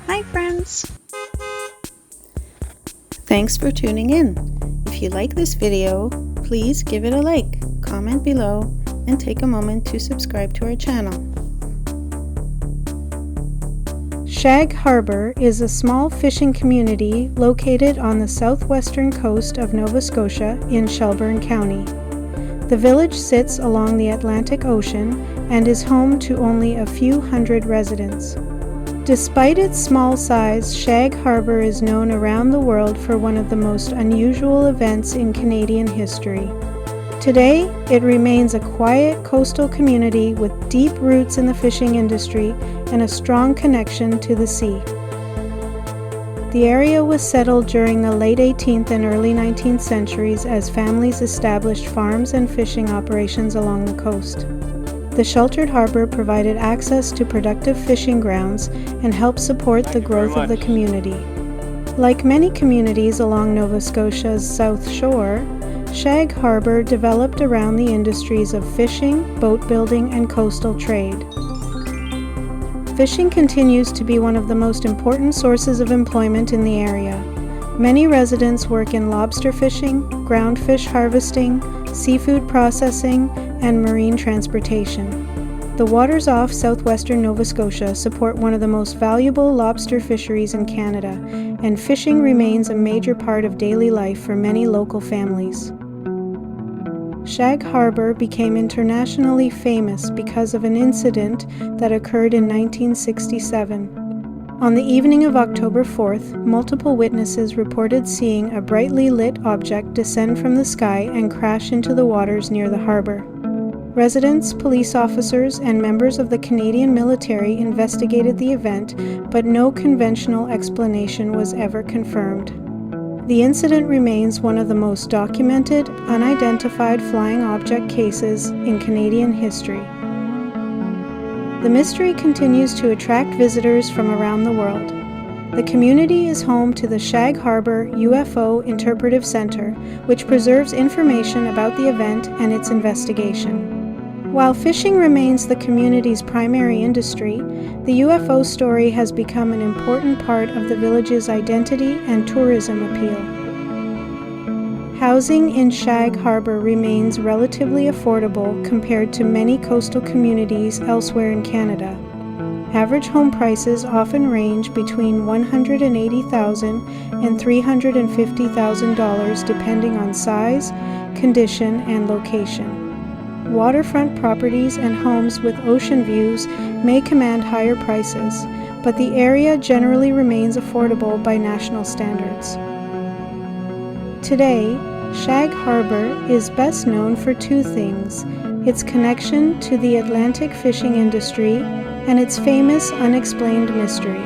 Hi friends! Thanks for tuning in. If you like this video, please give it a like, comment below, and take a moment to subscribe to our channel. Shag Harbour is a small fishing community located on the southwestern coast of Nova Scotia in Shelburne County. The village sits along the Atlantic Ocean and is home to only a few hundred residents. Despite its small size, Shag Harbour is known around the world for one of the most unusual events in Canadian history. Today, it remains a quiet coastal community with deep roots in the fishing industry and a strong connection to the sea. The area was settled during the late 18th and early 19th centuries as families established farms and fishing operations along the coast. The sheltered harbour provided access to productive fishing grounds and helped support the growth of the community. Like many communities along Nova Scotia's south shore, Shag Harbour developed around the industries of fishing, boat building, and coastal trade. Fishing continues to be one of the most important sources of employment in the area. Many residents work in lobster fishing, ground fish harvesting, seafood processing, and marine transportation. The waters off southwestern Nova Scotia support one of the most valuable lobster fisheries in Canada, and fishing remains a major part of daily life for many local families. Shag Harbour became internationally famous because of an incident that occurred in 1967. On the evening of October 4th, multiple witnesses reported seeing a brightly lit object descend from the sky and crash into the waters near the harbour. Residents, police officers, and members of the Canadian military investigated the event, but no conventional explanation was ever confirmed. The incident remains one of the most documented, unidentified flying object cases in Canadian history. The mystery continues to attract visitors from around the world. The community is home to the Shag Harbour UFO Interpretive Centre, which preserves information about the event and its investigation. While fishing remains the community's primary industry, the UFO story has become an important part of the village's identity and tourism appeal. Housing in Shag Harbour remains relatively affordable compared to many coastal communities elsewhere in Canada. Average home prices often range between $180,000 and $350,000 depending on size, condition, and location. Waterfront properties and homes with ocean views may command higher prices, but the area generally remains affordable by national standards. Today, Shag Harbour is best known for two things: its connection to the Atlantic fishing industry and its famous unexplained mystery.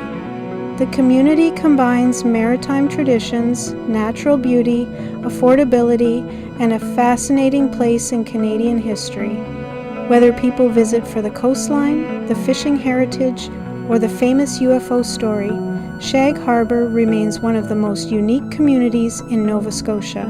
The community combines maritime traditions, natural beauty, affordability, and a fascinating place in Canadian history. Whether people visit for the coastline, the fishing heritage, or the famous UFO story, Shag Harbour remains one of the most unique communities in Nova Scotia.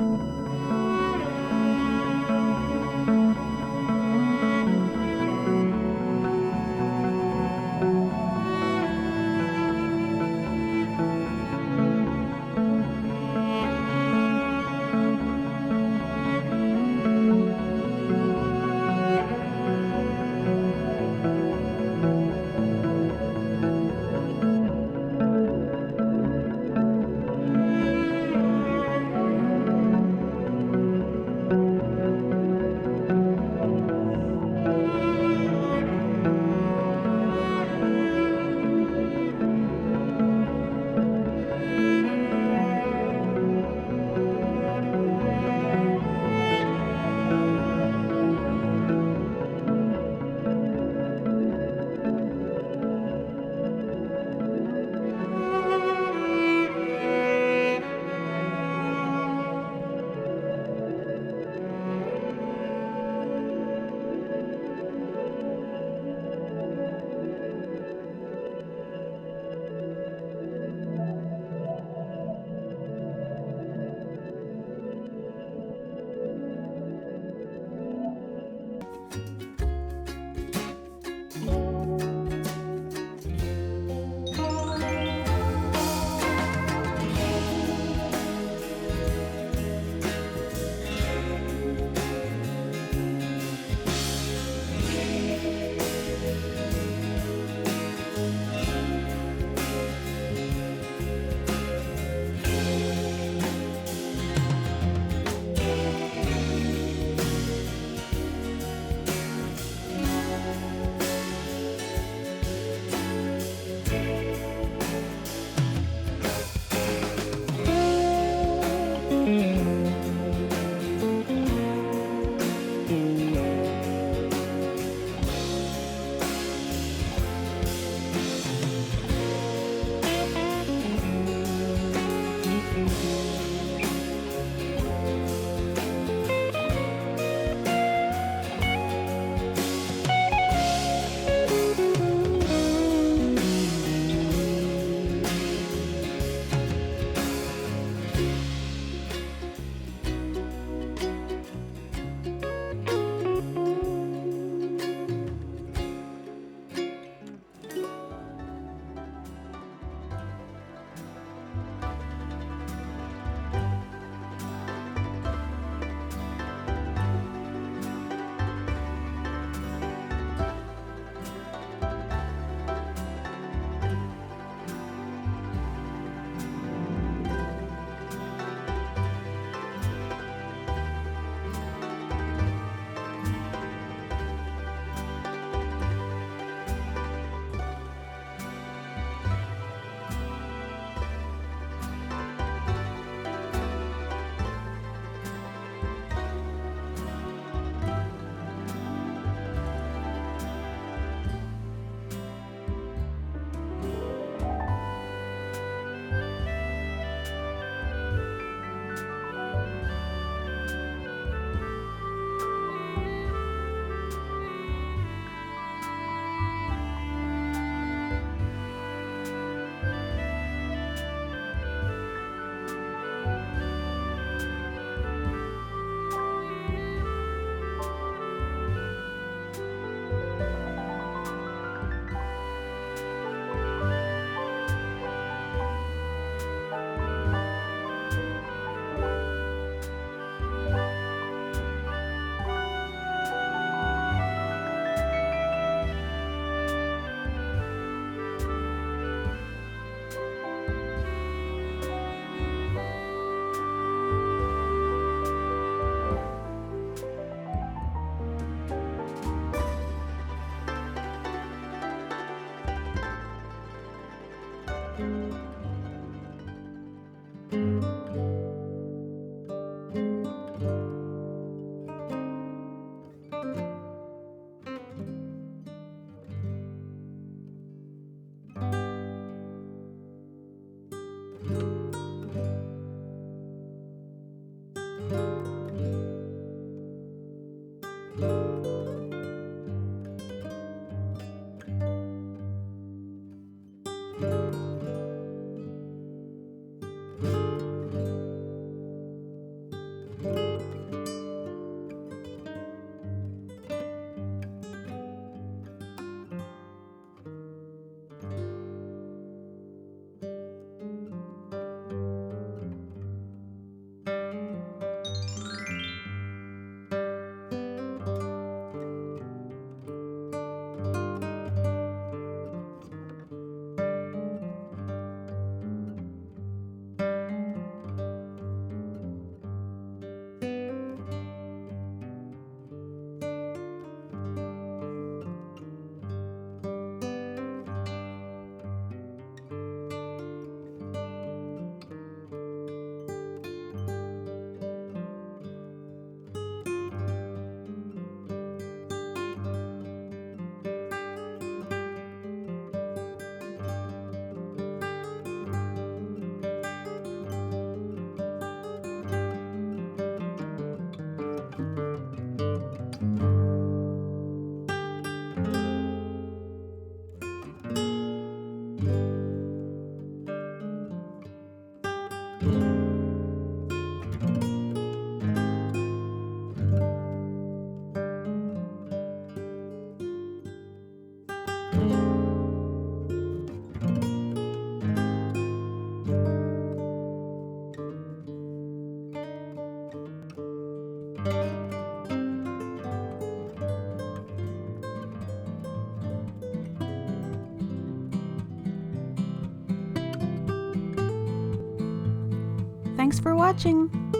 Thanks for watching!